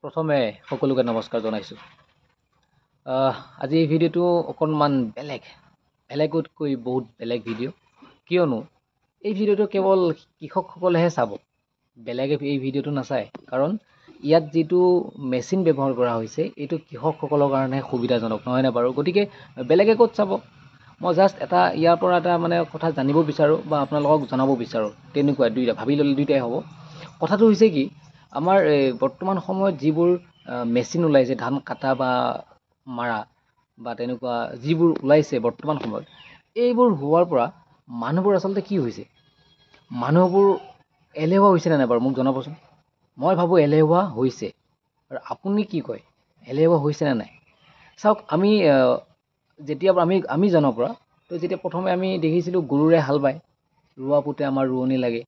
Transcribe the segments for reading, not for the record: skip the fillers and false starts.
প্ৰথমে সকলোকে নমস্কাৰ জনাইছোঁ। আজি এই ভিডিঅ'টো অকণমান বেলেগতকৈ বহুত বেলেগ ভিডিঅ'। কিয়নো এই ভিডিঅ'টো কেৱল কৃষকসকলেহে চাব, বেলেগে এই ভিডিঅ'টো নাচায়। কাৰণ ইয়াত যিটো মেচিন ব্যৱহাৰ কৰা হৈছে এইটো কৃষকসকলৰ কাৰণে সুবিধাজনক নহয়নে বাৰু? গতিকে বেলেগে ক'ত চাব? মই জাষ্ট ইয়াৰ পৰা এটা কথা জানিব বিচাৰোঁ বা আপোনালোকক জনাব বিচাৰোঁ। তেনেকুৱা ভাবি ল'লে দুইটাই হ'ব। কথাটো হৈছে কি, আমাৰ বৰ্তমান সময়ত যিবোৰ মেচিন ওলাইছে, ধান কাটা বা মাৰা বা তেনেকুৱা যিবোৰ ওলাইছে বৰ্তমান সময়ত, এইবোৰ হোৱাৰ পৰা মানুহবোৰ আচলতে কি হৈছে? মানুহবোৰ এলেহুৱা হৈছে নে নাই বাৰু? মোক জনাবচোন। মই ভাবোঁ এলেহুৱা হৈছে। আৰু আপুনি কি কয়, এলেহুৱা হৈছে নে নাই? চাওক, যেতিয়াৰ পৰা আমি জনাৰ পৰা তো যেতিয়া প্ৰথমে আমি দেখিছিলোঁ গৰুৰে হাল বায়, ৰোৱা পোতে আমাৰ ৰোৱনি লাগে,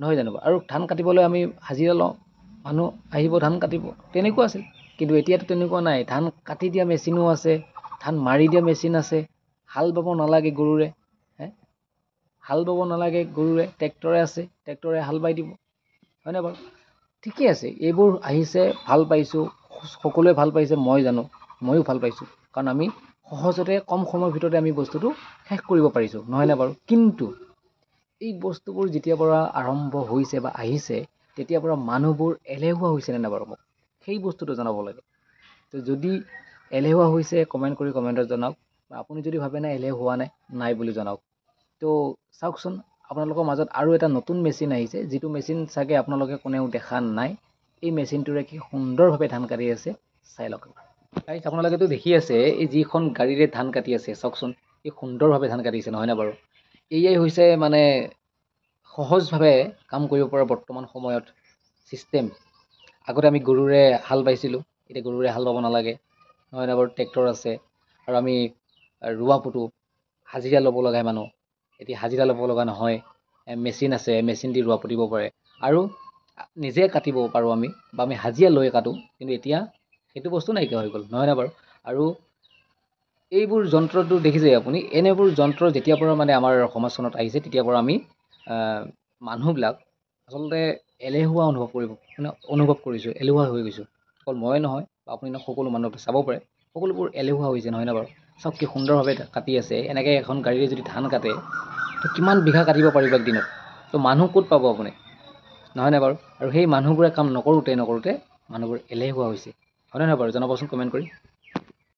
নহয় জানো? আৰু ধান কাটিবলৈ আমি হাজিৰা লওঁ, মানুহ আহিব ধান কাটিব, তেনেকুৱা আছিল। কিন্তু এতিয়াতো তেনেকুৱা নাই। ধান কাটি দিয়া মেচিনো আছে, ধান মাৰি দিয়া মেচিন আছে, হাল বাব নালাগে গৰুৰে, ট্ৰেক্টৰে আছে, ট্ৰেক্টৰে হাল বাই দিব, হয়নে বাৰু? ঠিকে আছে, এইবোৰ আহিছে, ভাল পাইছোঁ, সকলোৱে ভাল পাইছে, মই জানো, ময়ো ভাল পাইছোঁ। কাৰণ আমি সহজতে কম সময়ৰ ভিতৰতে আমি বস্তুটো শেষ কৰিব পাৰিছোঁ, নহয়নে বাৰু? কিন্তু এই বস্তুবোৰ যেতিয়াৰ পৰা আৰম্ভ হৈছে বা আহিছে, তেতিয়াৰ পৰা মানুহবোৰ এলেহুৱা হৈছে নে নাই বাৰু? মোক সেই বস্তুটো জনাব লাগে। তো যদি এলেহুৱা হৈছে কমেণ্টত জনাওক, বা আপুনি যদি ভাবে নাই এলেহুৱা নাই বুলি জনাওক। তো চাওকচোন, আপোনালোকৰ মাজত আৰু এটা নতুন মেচিন আহিছে, যিটো মেচিন চাগে আপোনালোকে কোনেও দেখা নাই। এই মেচিনটোৰে কি সুন্দৰভাৱে ধান কাটি আছে, চাই লওক। আপোনালোকেতো দেখি আছে, এই যিখন গাড়ীৰে ধান কাটি আছে, চাওকচোন, এই সুন্দৰভাৱে ধান কাটিছে, নহয়নে বাৰু? এয়াই হৈছে সহজভাৱে কাম কৰিব পৰা বৰ্তমান সময়ত ছিষ্টেম। আগতে আমি গৰুৰে হাল বাইছিলোঁ, এতিয়া গৰুৰে হাল বাব নালাগে, নহয়নে বাৰু? ট্ৰেক্টৰ আছে। আৰু আমি ৰোৱা পোতো হাজিৰা ল'ব লগা মানুহ, এতিয়া হাজিৰা ল'ব লগা নহয়, মেচিন আছে, মেচিন দি ৰোৱা পুতিব পাৰে। আৰু নিজে কাটিব পাৰোঁ আমি, বা আমি হাজিৰা লৈ কাটোঁ। কিন্তু এতিয়া সেইটো বস্তু নাইকিয়া হৈ গ'ল, নহয়নে বাৰু? আৰু এইবোৰ যন্ত্ৰটো দেখিছে আপুনি, এনেবোৰ যন্ত্ৰ যেতিয়াৰ পৰা আমাৰ সমাজখনত আহিছে, তেতিয়াৰ পৰা আমি মানুহবিলাক আচলতে এলেহুৱা অনুভৱ কৰিছোঁ, এলেহুৱা হৈ গৈছোঁ। অকল ময়ে নহয়, বা আপুনি সকলো মানুহে চাব পাৰে, সকলোবোৰ এলেহুৱা হৈছে, নহয়নে বাৰু? চাওক কি সুন্দৰভাৱে কাটি আছে। এনেকৈ এখন গাড়ীৰে যদি ধান কাটে, তো কিমান বিঘা কাটিব পাৰিব একদিনত? তো মানুহ ক'ত পাব আপুনি, নহয়নে বাৰু? আৰু সেই মানুহবোৰে কাম নকৰোঁতে মানুহবোৰ এলেহুৱা হৈছে, হয়নে নহয় বাৰু? জনাবচোন কমেণ্ট কৰি।